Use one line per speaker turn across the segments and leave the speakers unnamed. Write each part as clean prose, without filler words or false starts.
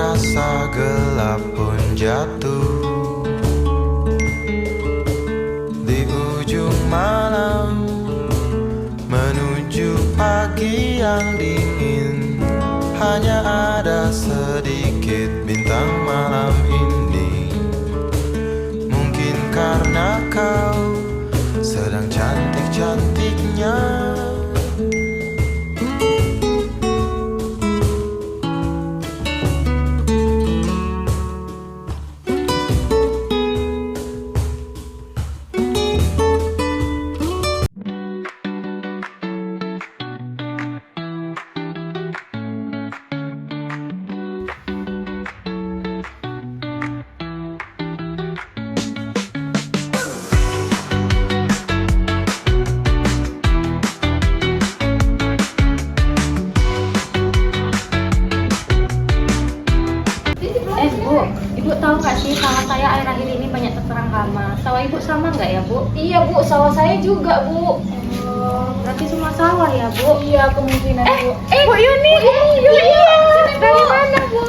rasa gelap pun jatuh di ujung malam menuju pagi yang dingin. Hanya ada sedikit bintang malam ini. Mungkin karena kau sedang cantik-cantiknya.
Bu, Ibu tahu nggak sih sawah saya akhir-akhir ini banyak terserang hama. Sawah Ibu sama nggak ya, Bu?
Iya Bu, sawah saya juga Bu.
Berarti semua sawah ya, Bu?
Iya kemungkinan Bu.
Bu Yuni! Dari mana, Bu?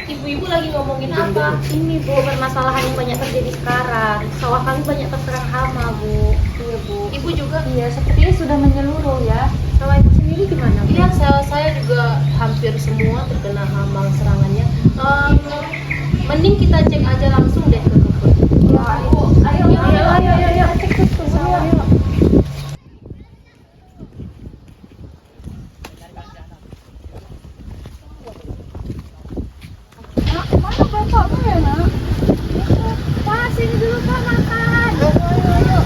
Ibu-ibu lagi ngomongin apa?
Ini, Bu, permasalahan yang banyak terjadi sekarang. Sawah kami banyak terserang hama, Bu. Iya, Bu.
Ibu juga?
Iya, sepertinya sudah menyeluruh ya. Sawah Ibu sendiri gimana, Bu?
Iya, saya juga hampir semua terkena hama serangannya. Mending kita cek aja langsung deh ke dukun.
Ayo, cek ke sawah, yuk.
Mana bapakmu ya, Nak?
Pak, sini dulu, Pak, makan.
Ayo.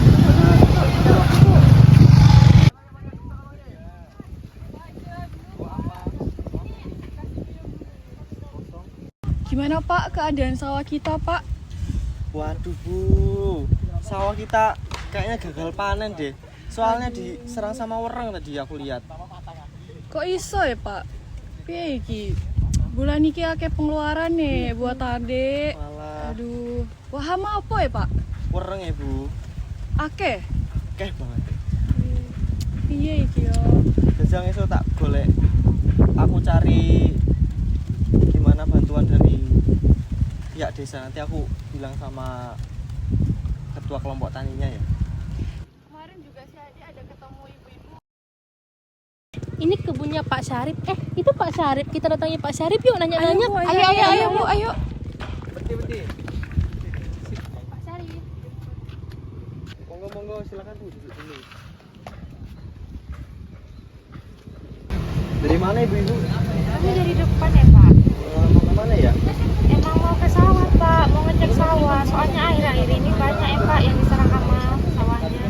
Gimana Pak keadaan sawah kita Pak?
Waduh Bu, sawah kita kayaknya gagal panen deh. Soalnya diserang sama wereng tadi aku lihat.
Kok iso ya Pak? Piye iki? Bulan iki akeh pengeluaran nih buat adek.
Malah
Aduh, wah hama apa ya Pak?
wereng ya Bu,
Akeh?
keh banget.
Piye iki yo?
Jajang itu tak golek. Aku cari gimana bantuan dari pihak desa. Nanti aku bilang sama ketua kelompok taninya ya.
Kemarin juga si Adi ada ketemu ibu-ibu.
Ini kebunnya Pak Syarif. Itu Pak Syarif. Kita datangi Pak Syarif yuk nanya-nanya.
Ayo Bu, ayo.
Beti.
Pak Syarif.
Monggo silakan Bu duduk dulu. Dari mana ibu-ibu?
Kami dari depan ya, Pak.
Mau ke mana ya?
Emang mau ke sawah, Pak. Mau ngecek sawah. Soalnya akhir-akhir ini banyak ya, Pak, yang diserang hama sawahnya.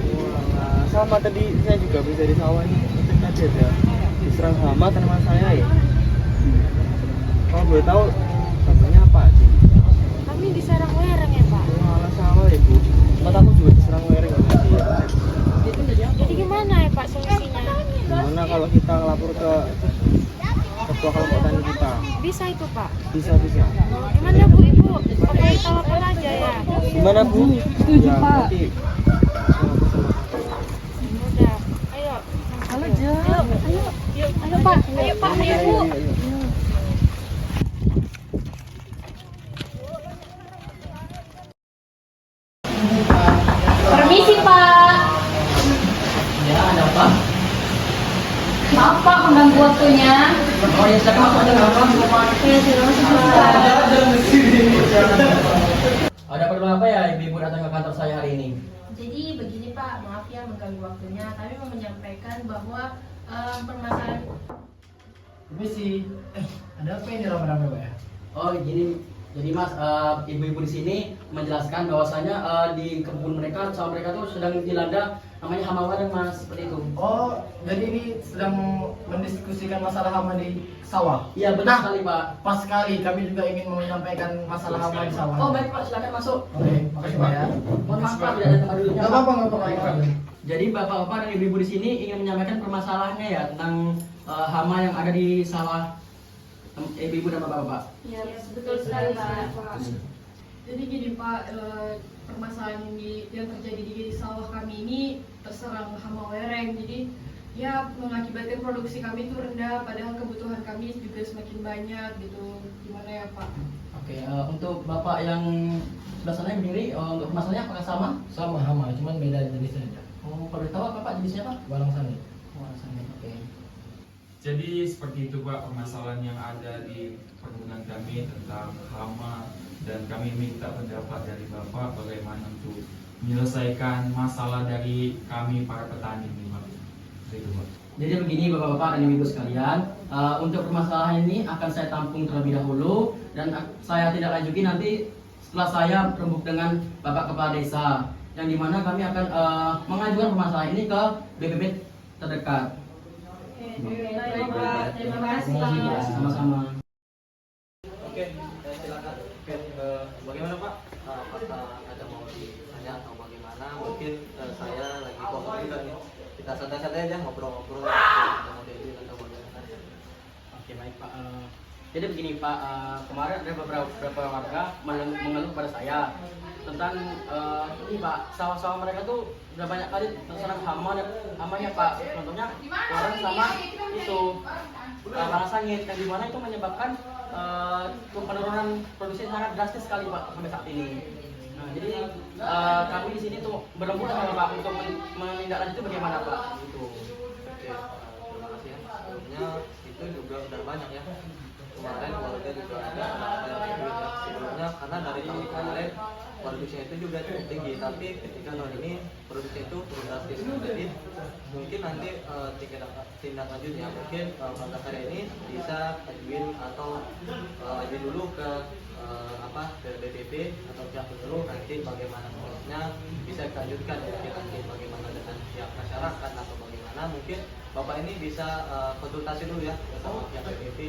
Nah, sama tadi saya juga bisa di sawah ini ngecek aja ya. Diserang hama tanaman saya ya. Kalau boleh tahu contohnya apa sih?
Kami diserang wereng ya, Pak.
Malah sama ya Bu. Tempat aku juga diserang wereng tadi ya.
Jadi gimana ya, Pak, solusinya?
Gimana kalau kita lapor ke ketua kelompok tani kita?
Bisa itu, Pak.
Bisa.
Gimana, Bu, Ibu? Oke, kita lapor aja ya.
Gimana Bu?
Setuju, Pak.
Nanti.
Udah. Ayo.
Halo, Jo.
Ayo, Pak. Ayo, Pak. Ayo, Bu.
Permisi Pak.
Ya, ada apa?
Maaf Pak mengganggu waktunya.
Oh ya, silakan masuk aja, nggak apa-apa. Ada perlu apa ya ibu-ibu datang ke kantor saya hari ini?
Jadi begini Pak, maaf ya mengganggu waktunya. Kami mau menyampaikan bahwa permasalahan.
Permisi. Ada apa ini rame-rame, Pak ya?
Oh gini, jadi Mas, ibu-ibu di sini menjelaskan bahwasanya di kebun mereka, sawah mereka tuh sedang dilanda namanya hama wereng Mas, seperti itu.
Oh, jadi ini sedang mendiskusikan masalah hama di sawah.
Iya benar sekali Pak.
Pas sekali kami juga ingin menyampaikan masalah hama di sawah.
Oh baik Pak, silakan masuk.
Oke, makasih Pak ya.
Mohon maaf Pak, tidak ada tempat duduknya.
Nggak
Pak.
apa-apa.
Jadi bapak-bapak dan ibu-ibu di sini ingin menyampaikan permasalahannya ya tentang hama yang ada di sawah ibu-ibu dan bapak-bapak.
Ya, betul sekali Pak.
Jadi gini Pak, permasalahan yang terjadi di sawah kami ini terserang hama wereng. Jadi ya mengakibatkan produksi kami itu rendah, padahal kebutuhan kami juga semakin banyak gitu. Gimana ya Pak?
untuk bapak yang sebelah sana yang berdiri, untuk masalahnya apakah sama?
Sama hama, cuman beda jenisnya aja.
Oh, kalau boleh tahu apa pak jenisnya pak?
Walang sangit.
Walang sangit, oke.
Jadi seperti itu Pak permasalahan yang ada di perkebunan kami tentang hama, dan kami minta pendapat dari Bapak bagaimana untuk menyelesaikan masalah dari kami para petani ini Pak. Itu Pak.
Jadi begini bapak-bapak dan ibu sekalian, untuk permasalahan ini akan saya tampung terlebih dahulu dan saya tidak lanjuti nanti setelah saya berembuk dengan Bapak Kepala Desa, yang dimana kami akan mengajukan permasalahan ini ke BPP terdekat.
Baik, Pak. Terima kasih, Pak.
Sama-sama.
Oke, silakan. Oke, bagaimana Pak? Apakah ada mau ditanya atau bagaimana? Mungkin saya lagi kosong juga nih. Kita santai-santai aja ngobrol-ngobrol. Ada mau diajuin atau bagaimana?
Oke baik Pak. Jadi begini Pak, kemarin ada beberapa warga mengeluh pada saya tentang ini Pak, sawah-sawah mereka tuh udah banyak kali terserang hamanya Pak. Contohnya orang sama itu walang sangit, yang dimana itu menyebabkan penurunan produksi sangat drastis sekali Pak sampai saat ini. Nah, jadi kami di sini tuh berembuk sama Pak untuk menindaklanjuti bagaimana Pak. Gitu.
Oke, terima kasih ya. Sebenarnya itu juga udah banyak ya. Kemarin warga juga ada sebelumnya, karena dari tahun kemarin produksinya itu juga cukup tinggi, tapi ketika tahun ini produksinya itu turun drastis. Jadi mungkin nanti tindak lanjutnya mungkin Bang Karya ini bisa ajuin atau ajuin dulu ke ke BPP atau pihak dulu, nanti bagaimana prosesnya bisa dilanjutkan, mungkin nanti bagaimana dengan pihak masyarakat atau bagaimana, mungkin Bapak ini bisa konsultasi dulu ya sama pihak BPP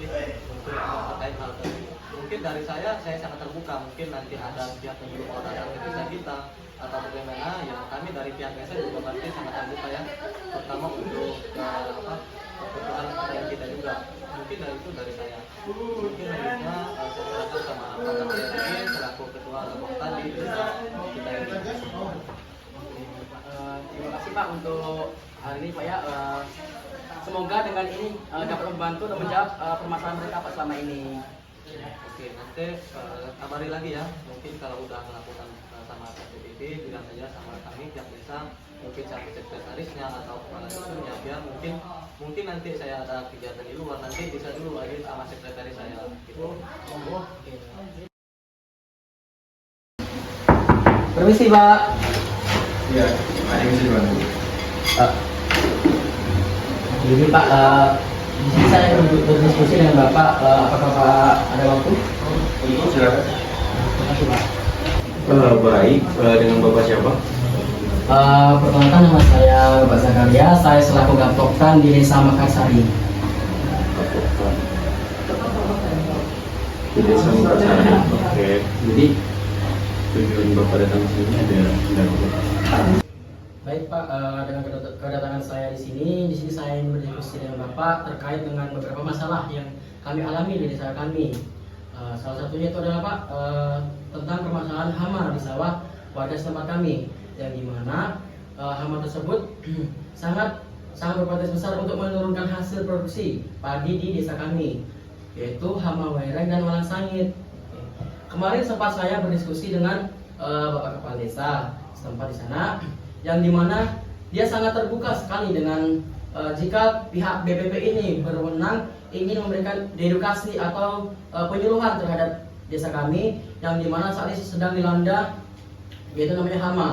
untuk terkait hal tersebut. Mungkin dari saya sangat terbuka, mungkin nanti ada pihak yang belum mau datang ke desa kita atau bagaimana, ya kami dari pihak desa juga pasti sangat terbuka ya, terutama untuk kebutuhan petani kita juga. Mungkin dari itu dari saya. Mungkin lanjutnya saya serahkan sama Pak Kapolri selaku ketua kelompok tani desa kita ini.
Terima kasih Pak untuk hari ini Pak ya. Semoga dengan ini dapat membantu dan menjawab permasalahan mereka Pak selama ini.
Oke, nanti kabari lagi ya. Mungkin kalau udah melakukan sama BPP, bilang saja sama kami pihak desa, mungkin sama sekretarisnya atau kepala dusunnya, biar mungkin nanti saya ada kegiatan di luar, nanti bisa dulu aja sama sekretaris saya. Gitu.
Oke. Permisi Pak.
Ya, ada yang bisa dibantu.
Jadi Pak, di sini saya berdiskusi dengan Bapak, apakah Pak ada waktu?
Silakan.
Terima kasih Pak.
Baik, dengan Bapak siapa?
Perkenalkan nama saya Bapak Zakaria, saya selaku Gapoktan di Desa Makassari.
Di Desa Makassari. Oke. Jadi tujuan Bapak datang ke sini ada
Baik Pak, dengan kedatangan saya di sini saya ingin berdiskusi dengan Bapak terkait dengan beberapa masalah yang kami alami di desa kami. Salah satunya itu adalah Pak, tentang permasalahan hama di sawah warga setempat kami, yang dimana hama tersebut sangat berpotensi besar untuk menurunkan hasil produksi padi di desa kami, yaitu hama wereng dan walang sangit. Kemarin sempat saya berdiskusi dengan Bapak Kepala Desa setempat di sana, yang dimana dia sangat terbuka sekali dengan jika pihak BPP ini berwenang ingin memberikan edukasi atau penyuluhan terhadap desa kami, yang dimana saat ini sedang dilanda yaitu namanya hama.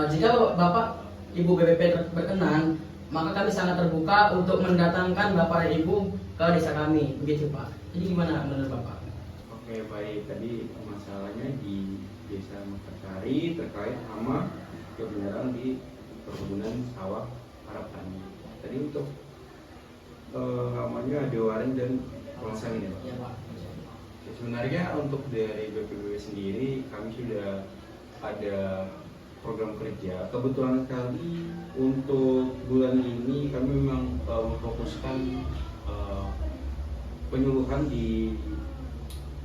Jika Bapak Ibu BPP berkenan, maka kami sangat terbuka untuk mendatangkan Bapak dan Ibu ke desa kami, begitu Pak. Jadi gimana menurut Bapak?
Oke baik, tadi masalahnya di Desa Makassari terkait hama kebenaran di perkebunan sawah Arab Tani. Tadi untuk namanya ada waring dan walang sangit ya Pak?
Ya Pak.
Ya, sebenarnya untuk dari BPBW sendiri kami sudah ada program kerja. Kebetulan sekali untuk bulan ini kami memang memfokuskan penyuluhan di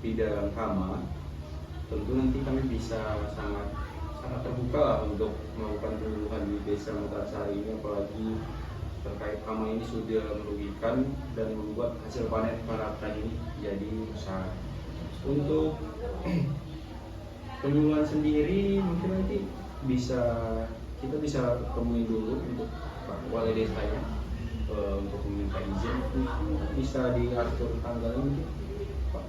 bidang hama. Tentu nanti kami bisa sangat terbuka lah untuk melakukan penyuluhan di Desa Makassari ini, apalagi terkait hama ini sudah merugikan dan membuat hasil panen para petani ini jadi rusak. Untuk penyuluhan sendiri mungkin nanti kita bisa temui dulu untuk Pak Wali Desanya untuk meminta izin. Mungkin bisa diatur tanggalnya mungkin Pak,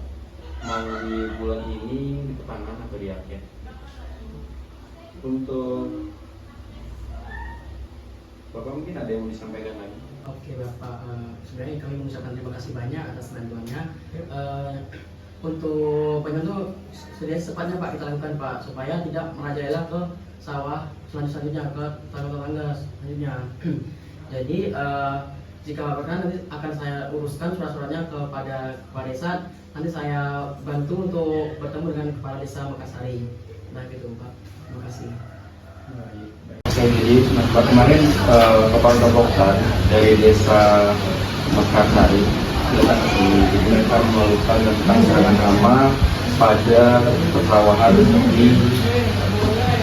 mau di bulan ini di pertengahan atau di akhir. Untuk Bapak mungkin ada yang mau disampaikan lagi?
Oke Bapak, sebenarnya kami mengucapkan terima kasih banyak atas bantuannya. Untuk penyuluh sudah sepatnya Pak kita lakukan Pak, supaya tidak merajalela ke sawah selanjutnya, ke tetangga selanjutnya. Jadi jika Bapak nanti akan saya uruskan surat-suratnya kepada kepala desa, nanti saya bantu untuk bertemu dengan kepala desa Mekarsari. Nah gitu Pak, terima kasih.
Jadi Pak, kemarin kepala Gapoktan dari desa Mekarsari datang ke sini. Jadi mereka melakukan tentang serangan hama pada persawahan di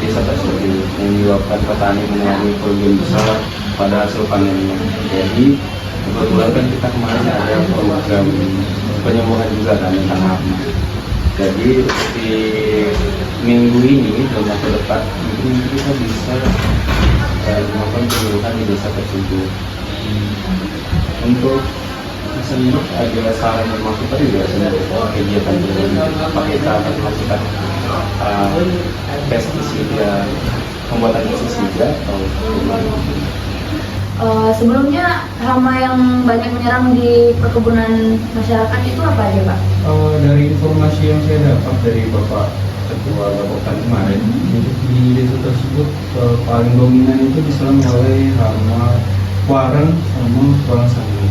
desa tersebut yang menyebabkan petani mengalami kerugian besar pada hasil panennya. Jadi kebetulan kan kita kemarin ada program penyembuhan juga kan tentang hama. Jadi di minggu ini dalam waktu dekat mungkin kita bisa melakukan penyembuhan di desa tersebut. Untuk menurut ada saran dan masukan juga untuk kegiatan pakai cara melakukan pestisida, pembuatan pestisida atau
sebelumnya hama yang banyak menyerang di perkebunan masyarakat itu apa aja Pak?
Dari informasi yang saya dapat dari Bapak Ketua Gapoktan kemarin, untuk di desa tersebut paling dominan itu diserang oleh hama wareng sama walang sangit.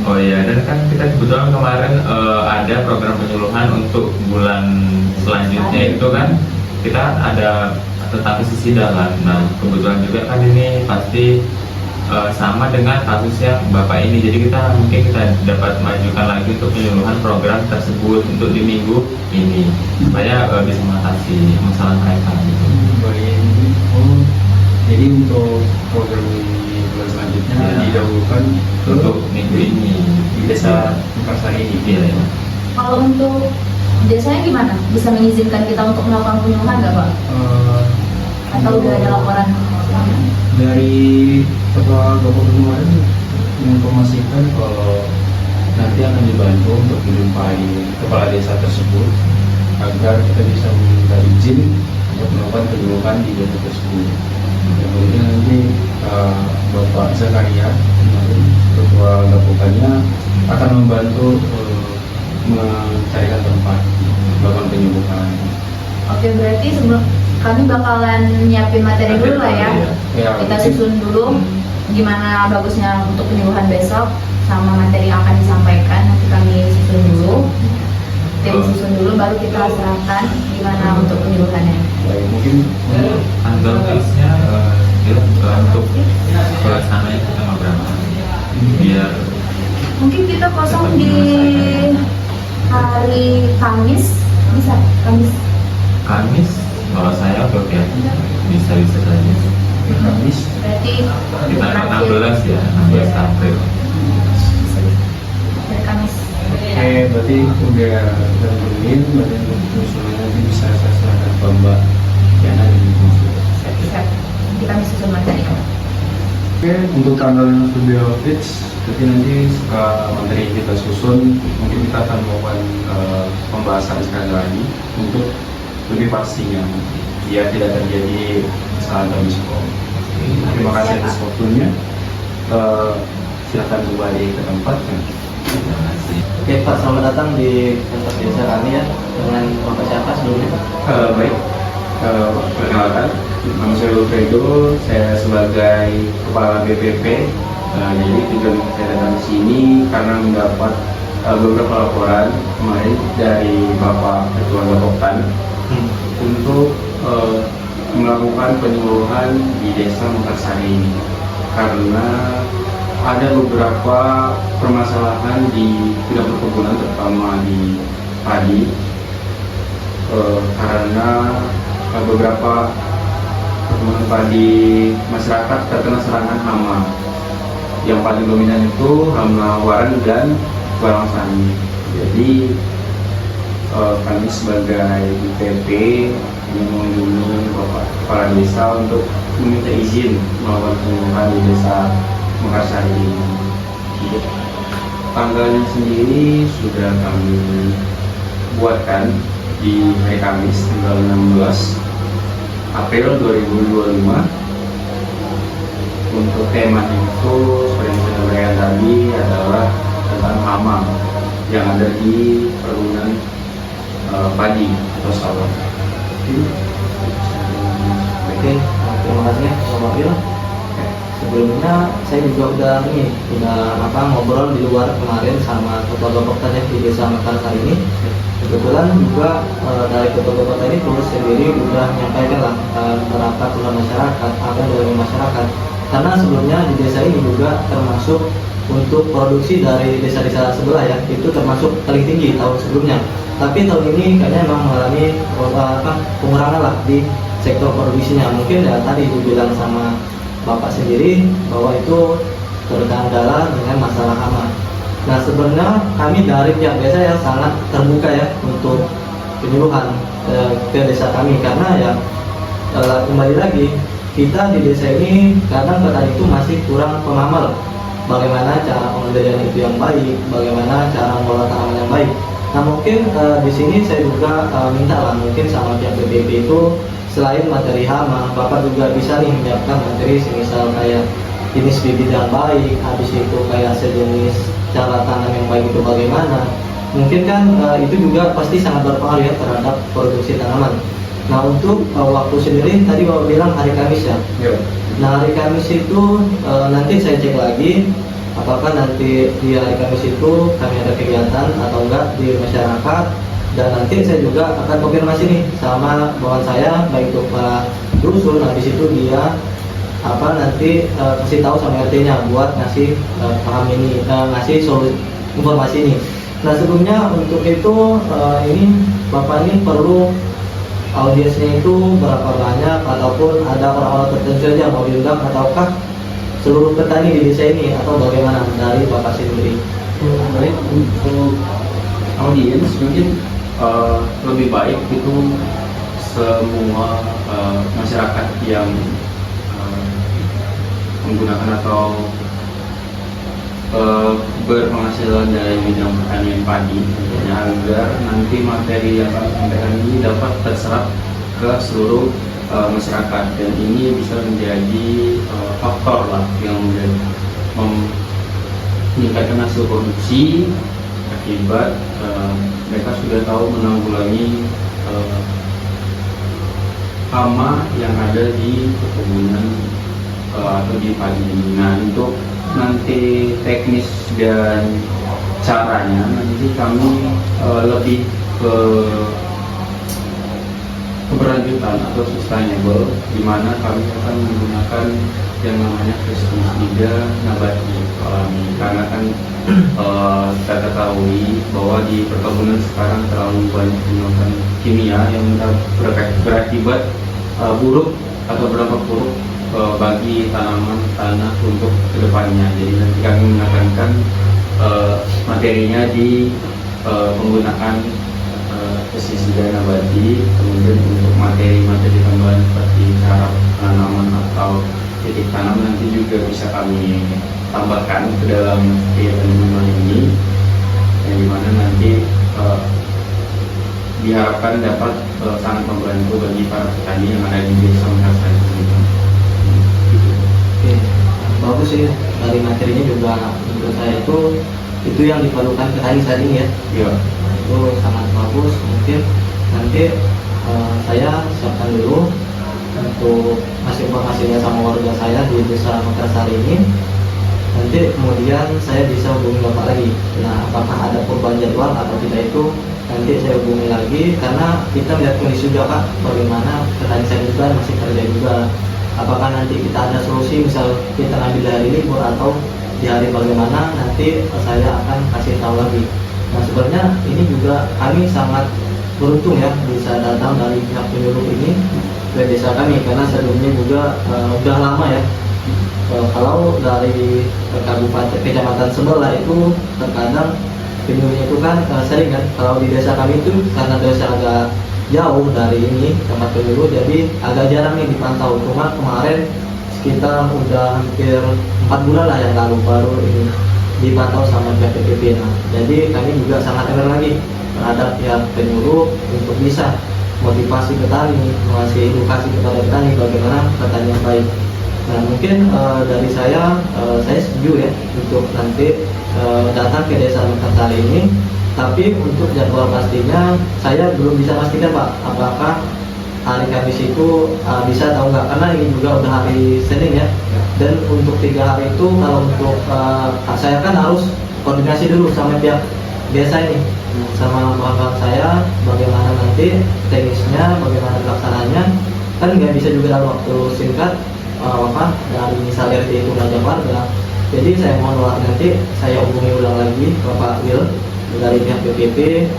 Oh iya, dan kan kita kebetulan kemarin ada program penyuluhan untuk bulan selanjutnya itu kan kita ada tentang pestisida kan. Nah kebetulan juga kan ini pasti sama dengan kasusnya Bapak ini, jadi kita mungkin kita dapat majukan lagi untuk penyuluhan program tersebut untuk di minggu ini supaya bisa mengatasi masalah mereka gitu.
Jadi untuk program di bulan selanjutnya didahulukan
untuk minggu ini
di desa Mekarsari ini.
Iya.
Kalau untuk desanya gimana? Bisa mengizinkan kita untuk melakukan penyuluhan nggak Pak? Atau udah ada laporan?
Dari Ketua Gapoktan kemarin menginformasikan kalau nanti akan dibantu untuk menjumpai kepala desa tersebut agar kita bisa meminta izin untuk melakukan penyuluhan di desa tersebut. Kemudian nanti Bapak Zakaria, Ketua Gapoktannya, akan membantu mencarikan tempat melakukan penyuluhan.
Oke, berarti sebelum kami bakalan nyiapin materi dulu lah ya. Kita susun dulu gimana bagusnya untuk penyuluhan besok sama materi yang akan disampaikan. Nanti kami susun dulu, tim susun dulu, baru kita serahkan gimana untuk penyuluhannya.
Mungkin
tanggal fixnya untuk pelaksananya kita mau berapa? Biar
mungkin kita kosong di hari Kamis, bisa Kamis.
Kalau saya oke, bisa saja.
Kamis.
Berarti
di tanggal 16 ya, 16 April.
Dari Kamis.
Oke, berarti udah tentuin, berarti untuk usulan nanti bisa saya serahkan ke Mbak Yana dan Ibu.
Bisa. Nanti kami susun materi.
Oke, untuk tanggal yang sudah fix, jadi nanti materi yang kita susun, mungkin kita akan melakukan pembahasan sekali lagi untuk lebih pastinya, biar tidak terjadi kesalahan atau miskom. Terima kasih atas waktunya. Silakan kembali ke tempatnya.
Terima kasih.
Oke Pak, selamat datang di kantor desa kami ya. Dengan Bapak siapa sebelumnya?
Baik, perkenalkan, nama saya Wilfredo, saya sebagai Kepala BPP. Jadi tujuan saya datang di sini karena mendapat beberapa laporan kemarin dari Bapak Ketua Gapoktan untuk melakukan penyuluhan di desa Mekarsari ini, karena ada beberapa permasalahan di bidang perkebunan terutama di padi, karena beberapa perkebunan padi masyarakat terkena serangan hama. Yang paling dominan itu hama waran dan walang sangit. Jadi kami sebagai IPP ingin mengunjungi Bapak Kepala Desa untuk meminta izin melakukan penyuluhan di Desa Mekarsari ini. Tanggalnya sendiri sudah kami buatkan di hari Kamis tanggal 16 April 2025. Untuk temanya itu seperti yang saya sampaikan tadi adalah tentang hama yang ada di perkebunan padi atau sawah.
Oke, terima kasih ya Bapak Wil. Sebelumnya saya juga udah ngobrol di luar kemarin sama ketua Bapaktan di Desa Mekarsari ini. Kebetulan juga dari ketua Bapaktan ini terus sendiri udah menyampaikan lah beberapa keluhan masyarakat, apa dari masyarakat. Karena sebelumnya di desa ini juga termasuk untuk produksi dari desa-desa sebelah ya, itu termasuk paling tinggi tahun sebelumnya. Tapi tahun ini kayaknya memang mengalami pengurangan lah di sektor produksinya. Mungkin ya tadi dibilang sama Bapak sendiri bahwa itu terkendala dengan masalah hama. Nah sebenarnya kami dari pihak desa yang sangat terbuka ya untuk penyuluhan ke desa kami, karena ya kembali lagi kita di desa ini kadang petani itu masih kurang pemahaman bagaimana cara pemberdayaan itu yang baik, bagaimana cara mengelola tanaman yang baik. Nah mungkin di sini saya juga minta lah mungkin sama pihak BPP itu selain materi hama, Bapak juga bisa nih menyiapkan materi semisal kayak jenis bibit yang baik, habis itu kayak sejenis cara tanam yang baik itu bagaimana. Mungkin kan itu juga pasti sangat berpengaruh ya terhadap produksi tanaman. Nah untuk waktu sendiri tadi Bapak bilang hari Kamis ya. Nah hari Kamis itu nanti saya cek lagi apakah nanti di hari Kamis itu kami ada kegiatan atau enggak di masyarakat. Dan nanti saya juga akan konfirmasi nih sama bawahan saya, baik itu Pak Dusun, habis itu dia nanti kasih tahu sama RT-nya buat ngasih paham ini, ngasih informasi ini. Nah sebelumnya untuk itu ini Bapak ini perlu audiensnya itu berapa banyak, ataupun ada orang-orang tertentu saja mau diundang, ataukah seluruh petani di desa ini, atau bagaimana dari Bapak sendiri?
Baik, untuk audiens mungkin lebih baik itu semua masyarakat yang menggunakan atau berpenghasilan dari bidang pertanian padi, agar nanti materi yang kami sampaikan ini dapat terserap ke seluruh masyarakat, dan ini bisa menjadi faktor lah yang meningkatkan hasil produksi akibat mereka sudah tahu menanggulangi hama yang ada di perkebunan atau di padi. Nah untuk nanti teknis dan caranya nanti kami lebih ke keberlanjutan atau sustainable, di mana kami akan menggunakan yang namanya pestisida nabati alami, karena kan kita ketahui bahwa di perkebunan sekarang terlalu banyak menggunakan kimia yang berakibat buruk atau berdampak buruk bagi tanaman tanah untuk kedepannya. Jadi nanti kami menekankan materinya di penggunaan pestisida nabati, kemudian untuk materi-materi tambahan seperti cara penanaman atau titik tanam nanti juga bisa kami tambahkan ke dalam kegiatan ini, yang dimana nanti diharapkan dapat sangat membantu bagi para petani yang ada di desa Mekarsari ini.
Oke, bagus ya, dari materinya juga menurut saya itu yang diperlukan petani saat ini ya.
Iya.
Itu sangat bagus. Mungkin nanti saya siapkan dulu untuk ngasih informasinya sama warga saya di desa Mekarsari ini. Nanti kemudian saya bisa hubungi Bapak lagi. Nah apakah ada perubahan jadwal atau tidak itu nanti saya hubungi lagi, karena kita melihat kondisi juga Pak, bagaimana petani saya juga masih kerja juga. Apakah nanti kita ada solusi, misal kita ngambil di hari libur atau di hari bagaimana, nanti saya akan kasih tahu lagi. Nah sebenarnya ini juga kami sangat beruntung ya bisa datang dari pihak penyuluh ini ke desa kami, karena sebelumnya juga udah lama ya. Kalau dari kabupaten kecamatan sebelah itu terkadang penyuluhnya itu kan sering kan, kalau di desa kami itu karena desa agak jauh dari ini tempat penyuluh, jadi agak jarang nih dipantau. Cuma kemarin sekitar udah hampir 4 bulan lah yang lalu baru ini dipantau sama pihak PPP. Nah, jadi kami juga sangat aware lagi terhadap pihak penyuluh untuk bisa motivasi petani, mengasih edukasi kepada petani bagaimana petani yang baik. Nah, mungkin dari saya setuju ya untuk nanti datang ke desa Mekarsari ini, tapi untuk jadwal pastinya saya belum bisa pastikan Pak, apakah hari Kamis itu bisa atau enggak, karena ini juga udah hari Senin ya. Dan untuk 3 hari itu kalau untuk saya kan harus koordinasi dulu sama pihak desa ini, sama kawan saya bagaimana nanti teknisnya, bagaimana pelaksananya, kan nggak bisa juga dalam waktu singkat dari misalnya RT itu ngajak warga. Jadi saya mohon nanti saya hubungi ulang lagi Bapak Will dari pihak PPP,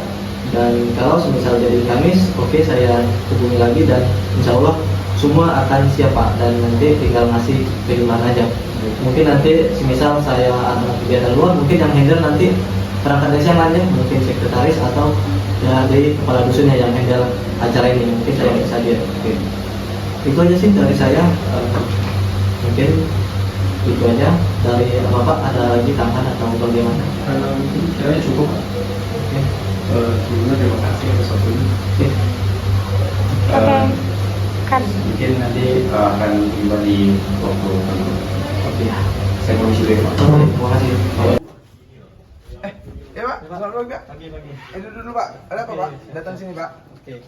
dan kalau semisal jadi Kamis, oke, saya hubungi lagi dan insya Allah semua akan siap Pak, dan nanti tinggal ngasih pengiriman aja. Mungkin nanti semisal saya ada kegiatan luar, mungkin yang handle nanti perangkat desa yang lainnya, mungkin sekretaris atau dari kepala dusunnya yang handle acara ini, mungkin saya bisa hadir. Oke. Itu aja sih dari saya, mungkin itu aja dari Bapak. Ada lagi tambahan atau bagaimana?
Mungkin kiranya cukup. Oke. Sebelumnya terima kasih atas waktunya.
Oke. Kan.
Mungkin nanti akan tiba di waktu. Oke. Saya permisi dulu Pak.
Terima kasih.
Ya Pak, selamat pagi Pak.
Pagi.
Dulu Pak, ada apa Pak? Datang sini Pak.
Oke.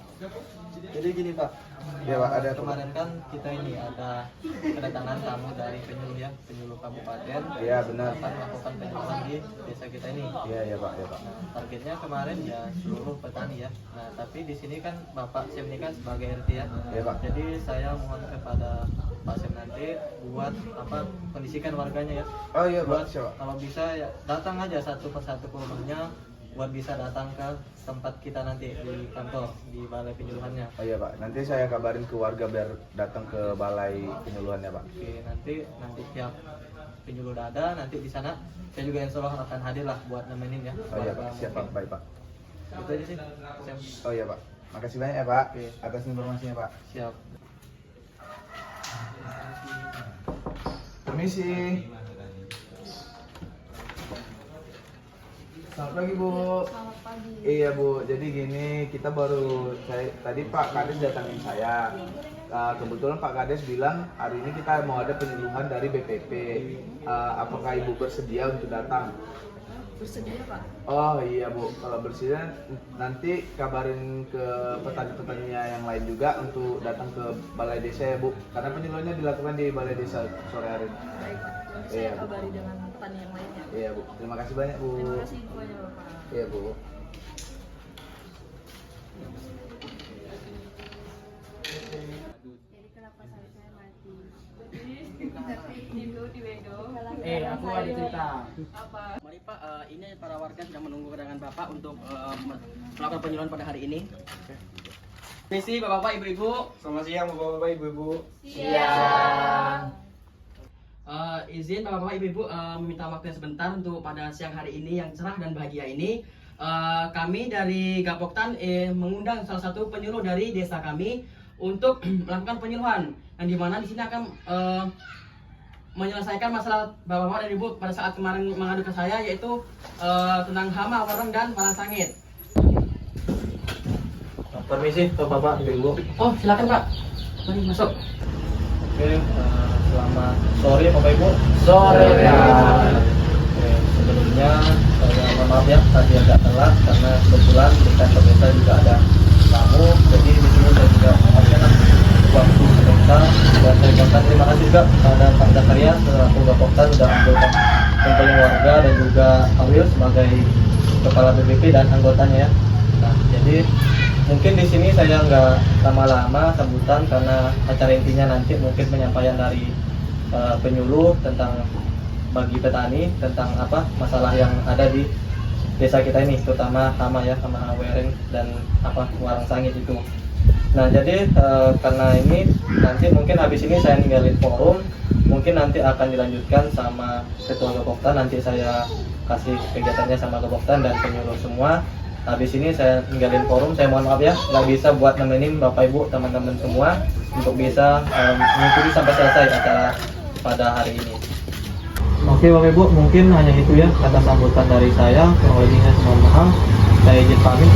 Jadi gini Pak.
Ya Pak, ada apa?
Kemarin kan kita ini ada kedatangan tamu dari penyuluh ya, penyuluh kabupaten.
Iya benar.
Akan melakukan penyuluhan di desa kita ini.
Iya Pak, ya Pak.
Nah, targetnya kemarin ya seluruh petani ya. Nah, tapi di sini kan Bapak Sem ini kan sebagai RT ya.
Iya Pak.
Jadi saya mohon kepada Pak Sem nanti buat kondisikan warganya ya.
Oh iya Pak,
Buat
siapa?
kalau bisa ya datang aja satu persatu ke rumahnya, buat bisa datang ke tempat kita nanti di kantor, di balai penyuluhannya.
Oh iya Pak, nanti saya kabarin ke warga biar datang ke balai penyuluhannya Pak.
Oke, nanti pihak penyuluh udah ada, nanti di sana saya juga insya Allah akan hadir lah buat nemenin ya.
Oh iya Pak, siap Pak, baik Pak.
Itu aja sih. Sem.
Oh iya Pak, makasih banyak ya Pak
Oke.
atas informasinya Pak.
Siap.
Permisi. Selamat pagi Bu.
Selamat pagi.
Iya Bu, jadi gini, kita tadi Pak Kades datangin saya. Kebetulan Pak Kades bilang hari ini kita mau ada penyuluhan dari BPP. Apakah Ibu bersedia untuk datang?
Bersedia Pak?
Oh iya Bu, kalau bersedia nanti kabarin ke petani-petaninya yang lain juga untuk datang ke balai desa ya Bu. Karena penyuluhannya dilakukan di balai desa sore hari.
Baik Pak, nanti
Iya,
saya
Bu.
kabari dengan petani yang lainnya.
Iya Bu, terima kasih banyak Bu.
Terima kasih infonya Bapak.
Iya Bu.
Jadi kenapa saya mati?
Aku ada cerita.
Apa?
Mari Pak, ini para warga sedang menunggu kedatangan Bapak untuk melakukan penyuluhan pada hari ini. Misi Bapak-bapak, Ibu-ibu.
Selamat siang Bapak-bapak, Ibu-ibu.
Siang.
Izin Bapak-bapak, Ibu-ibu meminta waktunya sebentar untuk pada siang hari ini yang cerah dan bahagia ini. Kami dari Gapoktan mengundang salah satu penyuluh dari desa kami untuk melakukan penyuluhan, yang dimana di sini akan menyelesaikan masalah bapak-bapak dan ibu pada saat kemarin mengadu ke saya, yaitu tentang hama, wareng, dan palang sangit.
Permisi Bapak Ibu.
Oh silakan Pak, mari masuk.
Oke, selamat sore Bapak Ibu.
Sore Pak.
Oke, sebelumnya saya mohon maaf ya tadi agak telat karena kebetulan di kantor desa juga ada tamu, jadi di sini saya juga ada waktu sebentar dan saya ucapkan terima kasih juga kepada Pak Zakaria selaku Gapoktan sudah kumpulin warga dan juga Awil sebagai kepala BPP dan anggotanya ya. Nah, jadi mungkin di sini saya nggak lama-lama sambutan karena acara intinya nanti mungkin penyampaian dari penyuluh tentang bagi petani tentang apa masalah yang ada di desa kita ini, terutama hama ya, hama wereng dan warang sangit itu. Nah jadi karena ini nanti mungkin habis ini saya ninggalin forum, mungkin nanti akan dilanjutkan sama ketua Gapoktan, nanti saya kasih kegiatannya sama Keboktan dan penyuluh semua. Habis ini saya ninggalin forum, saya mohon maaf ya, nggak bisa buat nemenin Bapak Ibu teman-teman semua untuk bisa mengikuti sampai selesai acara pada hari ini. Oke Bapak Ibu, mungkin hanya itu ya kata sambutan dari saya. Kurang lebihnya mohon maaf. Saya izin pamit.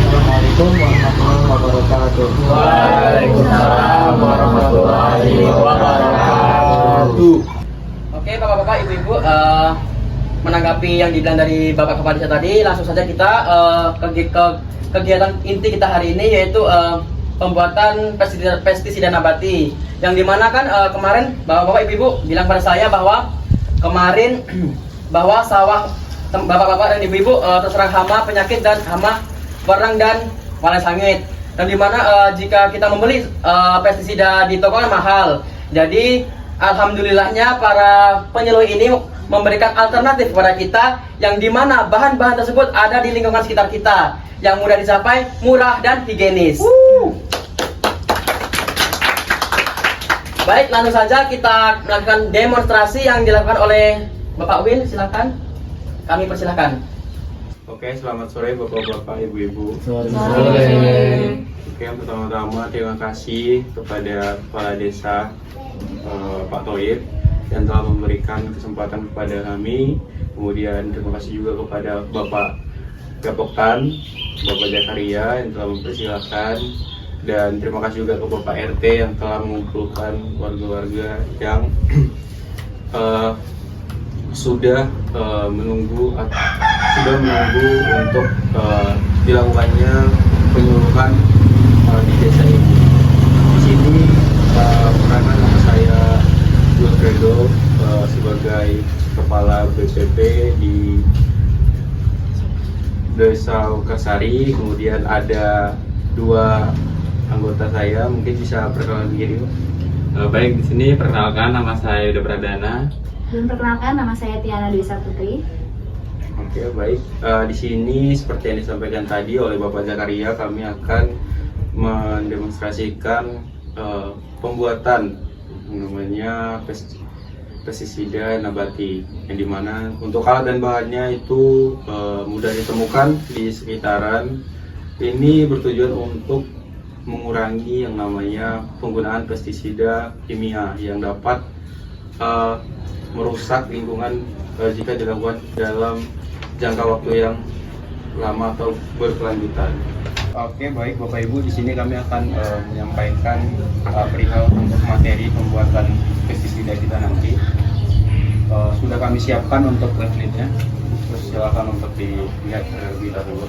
Wassalamualaikum warahmatullahi wabarakatuh.
Waalaikumsalam warahmatullahi wabarakatuh. Oke Bapak-bapak, Ibu-ibu, menanggapi yang dibilang dari Bapak Kepala Desa tadi, langsung saja kita ke kegiatan inti kita hari ini, yaitu pembuatan pestisida nabati. Yang dimana kan kemarin Bapak-bapak Ibu-ibu bilang pada saya bahwa kemarin bahwa sawah Bapak-bapak dan Ibu-ibu terserang hama, penyakit dan hama warang dan walet sangit. Dan dimana jika kita membeli pestisida di toko kan mahal. Jadi alhamdulillahnya para penyuluh ini memberikan alternatif kepada kita, yang dimana bahan-bahan tersebut ada di lingkungan sekitar kita, yang mudah dicapai, murah dan higienis. Baik, langsung saja kita melakukan demonstrasi yang dilakukan oleh Bapak Win. Silakan, kami persilahkan.
Oke, selamat sore Bapak-bapak, Ibu-ibu.
Sore.
Oke, pertama-tama terima kasih kepada Kepala Desa Pak Thoib yang telah memberikan kesempatan kepada kami. Kemudian terima kasih juga kepada Bapak Gapoktan, Bapak Zakaria yang telah mempersilahkan, dan terima kasih juga ke Bapak RT yang telah mengumpulkan warga-warga yang sudah menunggu untuk dilakukannya penyuluhan di desa ini. Di sini peranan saya Wilfredo sebagai kepala BPP di Desa Ukasari. Kemudian ada dua anggota saya, mungkin bisa perkenalan diri.
Baik, di sini perkenalkan, nama saya Yuda Pradana.
Dan perkenalkan, nama saya Tiana Dwi Saputri.
Oke, baik. Di sini seperti yang disampaikan tadi oleh Bapak Zakaria, kami akan mendemonstrasikan pembuatan namanya pestisida nabati, yang dimana untuk alat dan bahannya itu mudah ditemukan di sekitaran. Ini bertujuan untuk mengurangi yang namanya penggunaan pestisida kimia yang dapat merusak lingkungan jika dilakukan dalam jangka waktu yang lama atau berkelanjutan. Oke, baik Bapak Ibu, di sini kami akan menyampaikan perihal untuk materi pembuatan pestisida kita nanti. Sudah kami siapkan untuk leafletnya, terus silakan untuk dilihat terlebih dahulu.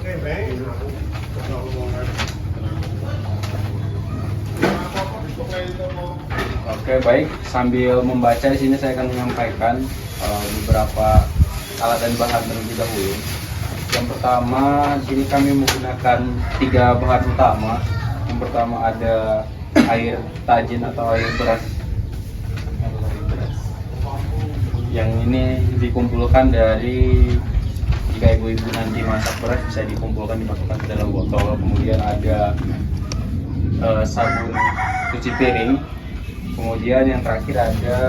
Oke, baik. Sambil membaca di sini saya akan menyampaikan beberapa alat dan bahan terlebih dahulu. Yang pertama, di sini kami menggunakan 3 bahan utama. Yang pertama ada air tajin atau air beras. Yang ini dikumpulkan dari, jika ibu-ibu nanti masak beras bisa dikumpulkan, dimasukkan ke dalam botol. Kemudian ada sabun cuci piring. Kemudian yang terakhir ada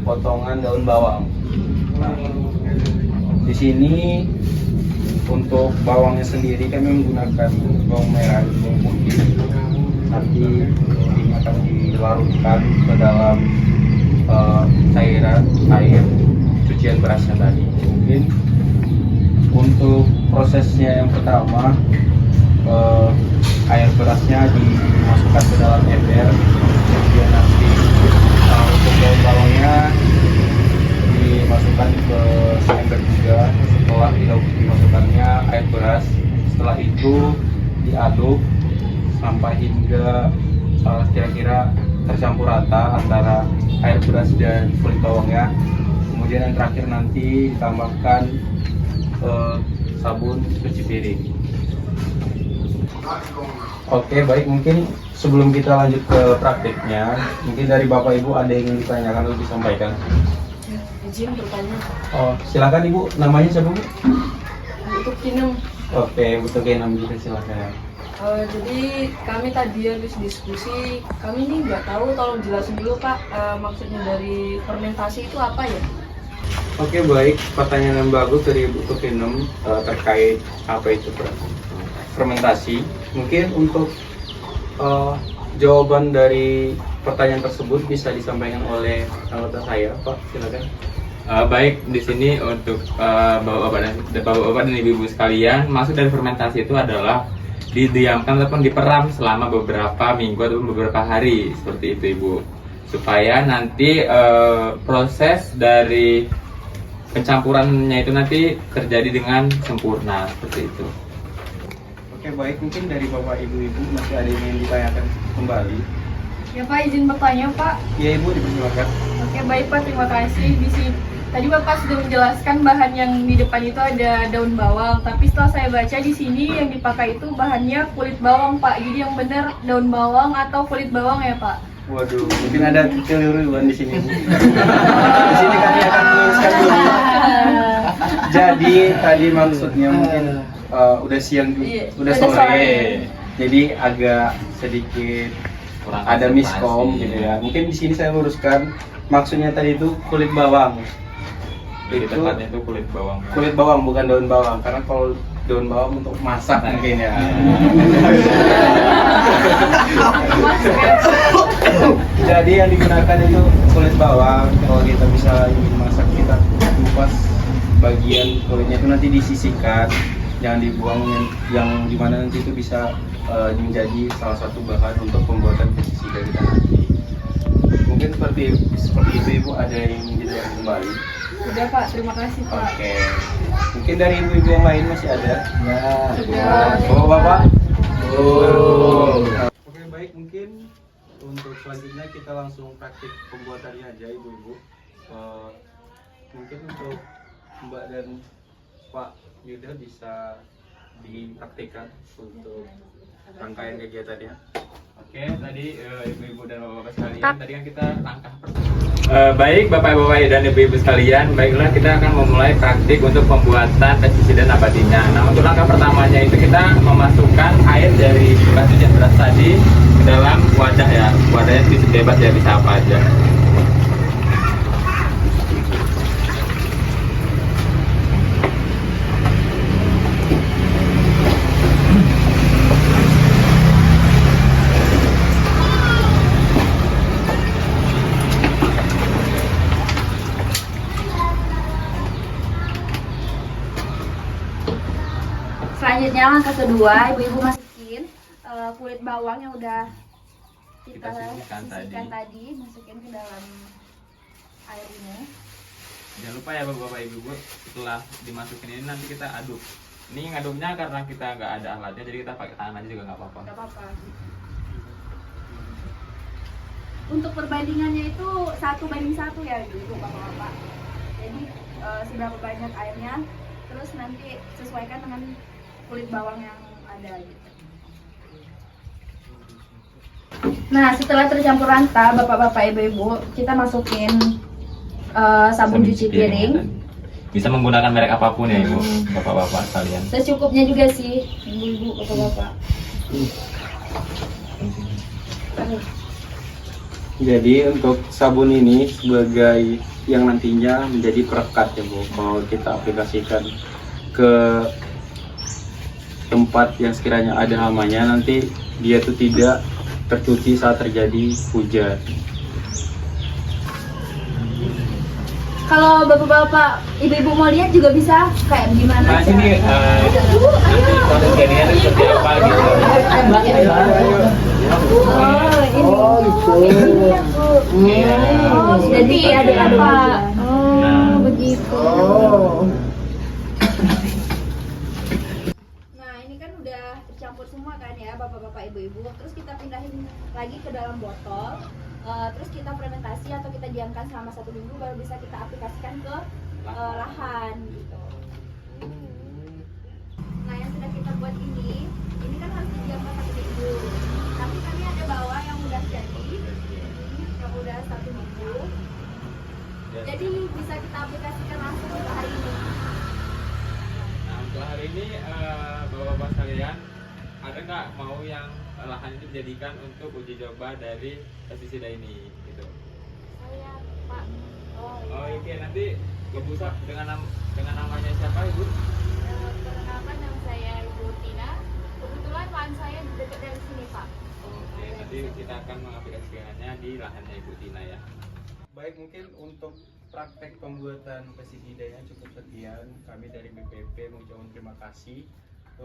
potongan daun bawang. Nah, di sini untuk bawangnya sendiri kami menggunakan bawang merah, bawang putih. Nanti ini akan dilarutkan ke dalam cairan air cucian berasnya tadi. Mungkin untuk prosesnya yang pertama, air berasnya dimasukkan ke dalam ember. Kemudian nanti untuk daun bawangnya dimasukkan ke ember juga. Setelah dimasukkannya air beras, setelah itu diaduk sampai hingga kira-kira tercampur rata antara air beras dan kulit bawangnya. Kemudian yang terakhir nanti ditambahkan sabun cuci piring. Oke, baik, mungkin sebelum kita lanjut ke praktiknya, mungkin dari Bapak Ibu ada yang ingin ditanyakan atau disampaikan?
Izin bertanya.
Oh, silakan Ibu, namanya siapa Bu?
Untuk Kinem.
Oke, untuk Kinem juga silakan.
Jadi kami tadi habis diskusi, kami ini nggak tahu, tolong jelasin dulu Pak, maksudnya dari fermentasi itu apa ya?
Oke, baik, pertanyaan yang bagus dari Ibu Tukinem terkait apa itu fermentasi. Mungkin untuk jawaban dari pertanyaan tersebut bisa disampaikan oleh anggota saya, Pak. Silakan.
Baik, di sini untuk bapak-bapak dan ibu-ibu sekalian, maksud dari fermentasi itu adalah didiamkan ataupun diperam selama beberapa minggu atau beberapa hari, seperti itu Ibu, supaya nanti proses dari pencampurannya itu nanti terjadi dengan sempurna, seperti itu.
Oke, baik, mungkin dari Bapak Ibu-ibu masih ada yang ingin ditanyakan kembali.
Ya Pak, izin bertanya Pak.
Ya Ibu, dipersilakan.
Oke baik Pak, terima kasih. Di sini tadi Bapak sudah menjelaskan bahan yang di depan itu ada daun bawang, tapi setelah saya baca di sini yang dipakai itu bahannya kulit bawang Pak. Jadi yang benar daun bawang atau kulit bawang ya Pak?
Waduh, mungkin ada kekeliruan di sini. Di sini kami akan meluruskan dulu. Jadi tadi maksudnya mungkin udah siang, udah sore. Jadi agak sedikit ada miskom gitu ya. Mungkin di sini saya luruskan, maksudnya tadi itu kulit bawang.
Di tempatnya itu kulit bawang.
Kulit bawang, bukan daun bawang, karena kalau daun bawang untuk masak mungkin ya. Jadi yang digunakan itu kulit bawang. Kalau kita bisa ingin masak, kita kupas bagian kulitnya itu, nanti disisihkan, jangan dibuang, yang dimana nanti itu bisa menjadi salah satu bahan untuk pembuatan pestisida kita nanti. Mungkin seperti itu Ibu, ada yang ingin ditanyakan kembali?
Sudah Pak, terima kasih Pak.
Oke. Mungkin dari ibu-ibu yang lain masih ada? Ya.
Sudah.
Bapak-bapak? Oke, baik, mungkin untuk selanjutnya kita langsung praktik pembuatannya aja Ibu-ibu. Mungkin untuk Mbak dan Pak Yuda bisa dipraktikkan untuk rangkaian kegiatannya.
Oke, tadi ibu-ibu dan bapak-bapak sekalian, tadi kan kita langkah pertama. Baik bapak-bapak dan ibu-ibu sekalian, baiklah kita akan memulai praktik untuk pembuatan pestisida nabatinya. Nah, untuk langkah pertamanya itu kita memasukkan air dari beras hujan beras tadi ke dalam wadah ya. Wadahnya bisa bebas ya, bisa apa aja.
Selanjutnya langkah kedua, ibu-ibu masukin kulit bawang yang udah kita sisihkan tadi, masukin ke dalam air ini.
Jangan lupa ya bapak-bapak ibu-ibu, setelah dimasukin ini nanti kita aduk. Ini ngaduknya karena kita nggak ada alatnya, jadi kita pakai tangan aja juga nggak apa-apa.
Nggak apa-apa. Untuk perbandingannya itu 1:1 ya ibu bapak-bapak. Jadi seberapa banyak airnya, terus nanti sesuaikan dengan kulit bawang yang ada gitu. Nah, setelah tercampur rata bapak-bapak ibu-ibu, kita masukin sabun cuci piring.
Bisa menggunakan merek apapun ya ibu, bapak-bapak sekalian.
Secukupnya juga sih ibu-ibu, bapak-bapak.
Jadi untuk sabun ini sebagai yang nantinya menjadi perekat ya Bu, kalau kita aplikasikan ke tempat yang sekiranya ada hamanya, nanti dia tuh tidak tercuci saat terjadi hujan.
Kalau bapak-bapak, ibu-ibu mau lihat juga bisa kayak gimana?
Nah sini proses jadinya seperti apa gitu.
Jadi ada apa? Begitu. Nah ini kan udah tercampur semua kan ya bapak-bapak ibu-ibu. Terus kita pindahin lagi ke dalam botol. Terus kita fermentasi atau kita diamkan selama 1 minggu baru bisa kita aplikasikan ke lahan gitu. Nah yang sudah kita buat ini kan harus didiamkan 1 minggu. Tapi kami ada bawang yang udah jadi, yang udah 1 minggu. Jadi bisa kita aplikasikan langsung ke hari ini.
Nah untuk hari ini bapak-bapak sekalian, ada nggak mau yang lahan itu dijadikan untuk uji coba dari pestisida ini gitu?
Saya Pak.
Oh iya, nanti Ibu dengan namanya siapa Ibu?
Perkenalkan, nama saya Ibu Tina. Kebetulan lahan saya dekat dari sini, Pak.
Oke, nanti kita akan mengaplikasikannya di lahannya Ibu Tina ya.
Baik, mungkin untuk praktek pembuatan pestisidanya cukup sekian. Kami dari BPP mengucapkan terima kasih.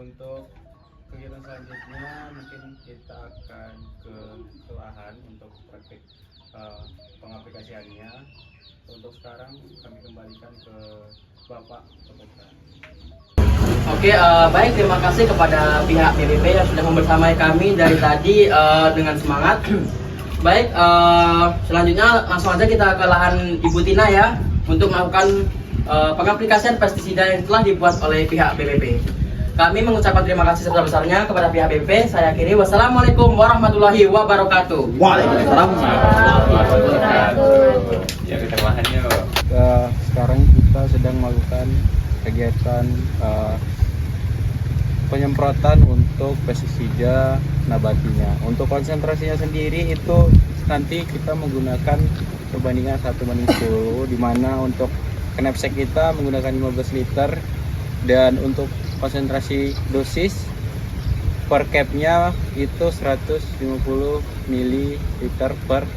Untuk kegiatan selanjutnya mungkin kita akan ke lahan untuk praktek pengaplikasiannya. Untuk sekarang kami kembalikan ke Bapak Peserta.
Oke, baik, terima kasih kepada pihak BPP yang sudah membersamai kami dari tadi dengan semangat. Baik, selanjutnya langsung aja kita ke lahan Ibu Tina ya untuk melakukan pengaplikasian pestisida yang telah dibuat oleh pihak BPP. Kami mengucapkan terima kasih sebesar-besarnya kepada pihak BPP. Saya akhiri, wassalamualaikum warahmatullahi wabarakatuh.
Waalaikumsalam.
Ya, kita lahannya loh.
Sekarang kita sedang melakukan kegiatan penyemprotan untuk pestisida nabatinya. Untuk konsentrasinya sendiri itu nanti kita menggunakan perbandingan 1:10, di mana untuk knapsack kita menggunakan 15 liter dan untuk konsentrasi dosis per capnya itu 150 ml per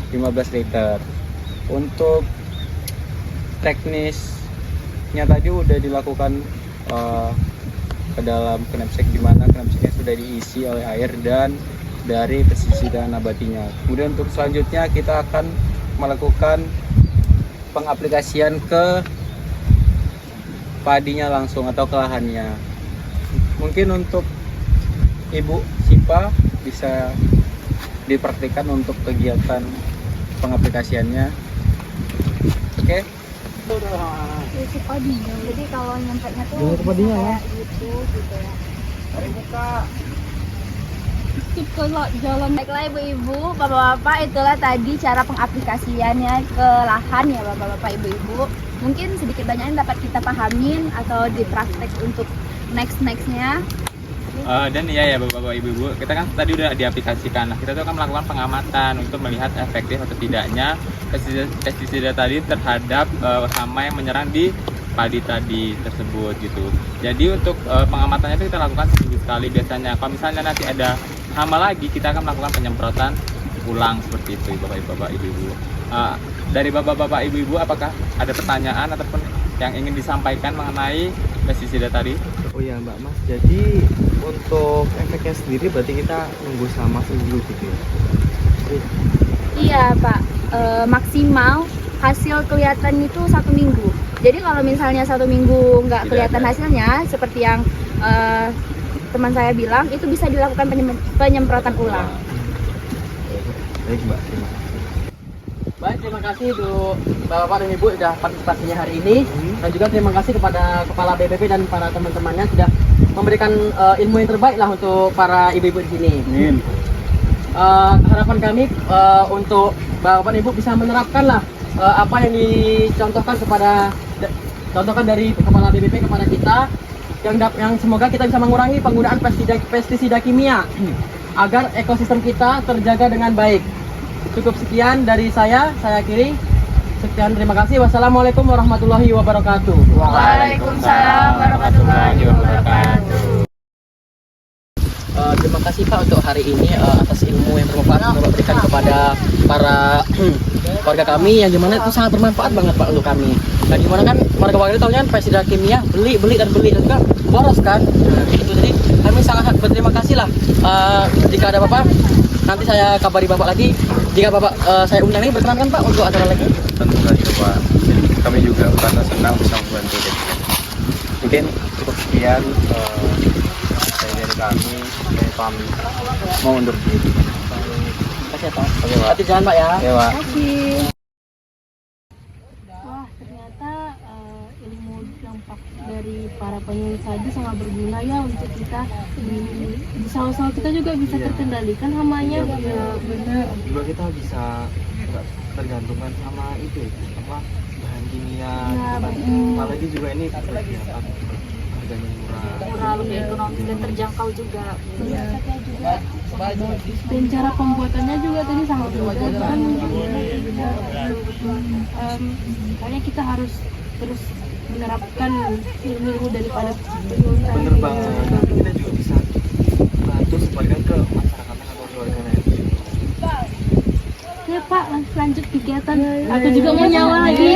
15 liter. Untuk teknisnya tadi udah dilakukan ke dalam knapsack, di mana knapsacknya sudah diisi oleh air dan dari pestisida nabatinya. Kemudian untuk selanjutnya kita akan melakukan pengaplikasian ke padinya langsung atau ke lahannya. Mungkin untuk Ibu Sipa bisa dipraktikkan untuk kegiatan pengaplikasiannya. Oke.
Isi padinya. Jadi kalau nyampainya tuh
Jangan ke padinya ya.
gitu ya.
Mari buka.
Skip ke jalan. Baiklah ibu-ibu, bapak-bapak, itulah tadi cara pengaplikasiannya ke lahan ya bapak-bapak, ibu-ibu. Mungkin sedikit banyaknya dapat kita pahamin atau dipraktek untuk nextnya.
Dan iya ya bapak-bapak ibu-ibu, kita kan tadi udah diaplikasikan. Nah, kita tuh akan melakukan pengamatan untuk melihat efektif atau tidaknya pestisida tadi terhadap hama yang menyerang di padi tadi tersebut gitu. Jadi untuk pengamatannya itu kita lakukan seminggu sekali biasanya. Kalau misalnya nanti ada hama lagi, kita akan melakukan penyemprotan ulang seperti itu bapak-bapak ibu-ibu. Dari bapak-bapak ibu-ibu, apakah ada pertanyaan ataupun yang ingin disampaikan mengenai pestisida tadi?
Oh ya Mbak Mas, jadi untuk efeknya sendiri berarti kita nunggu selama seminggu gitu ya?
Iya Pak, maksimal hasil kelihatan itu 1 minggu. Jadi kalau misalnya 1 minggu nggak kelihatan hasilnya, seperti yang teman saya bilang, itu bisa dilakukan penyemprotan ulang.
Baik Mbak, terima kasih.
Baik, terima kasih untuk Bapak dan Ibu sudah partisipasinya hari ini, dan juga terima kasih kepada Kepala BPP dan para teman-temannya sudah memberikan ilmu yang terbaik lah untuk para ibu-ibu di sini. Harapan kami untuk Bapak dan Ibu bisa menerapkan lah apa yang contohkan dari Kepala BPP kepada kita, yang semoga kita bisa mengurangi penggunaan pestisida kimia agar ekosistem kita terjaga dengan baik. Cukup sekian dari saya akhiri. Sekian, terima kasih. Wassalamualaikum warahmatullahi wabarakatuh.
Waalaikumsalam warahmatullahi wabarakatuh.
Terima kasih Pak untuk hari ini atas ilmu yang bermanfaat yang Bapak berikan kepada para warga kami, yang dimana itu sangat bermanfaat banget Pak untuk kami. Dan dimana kan warga-warga itu tahunya pestisida kimia beli dan juga boros kan. Itu jadi kami sangat berterima kasih lah. Jika ada Bapak, nanti saya kabari Bapak lagi. Jika Bapak saya undang ini, berkenan kan Pak untuk acara lagi?
Tentu saja Pak. Kami juga merasa senang bisa membantu.
Mungkin cukup sekian dari kami. Kami mau undur diri.
Terima kasih ya Pak.
Oke Pak.
Hati jalan Pak ya.
Oke Pak.
Terima kasih.
Wah, ternyata ilmu dampak dari para penyulit tadi sangat berguna ya untuk kita di sawah-sawah kita juga bisa terkendalikan hamanya.
Iya, benar. Juga kita bisa nggak tergantungan sama itu apa bahan kimia. Apalagi juga ini harganya murah,
lebih ekonomis dan terjangkau juga. Dan cara pembuatannya juga tadi sangat mudah kan. Makanya kita harus terus menerapkan ilmu daripada penyuluhan.
Bener banget. Nanti kita juga bisa bantu sebarkan ke masyarakat atau keluarga lain.
Ya Pak, lanjut kegiatan. Aku juga mau nyawa lagi.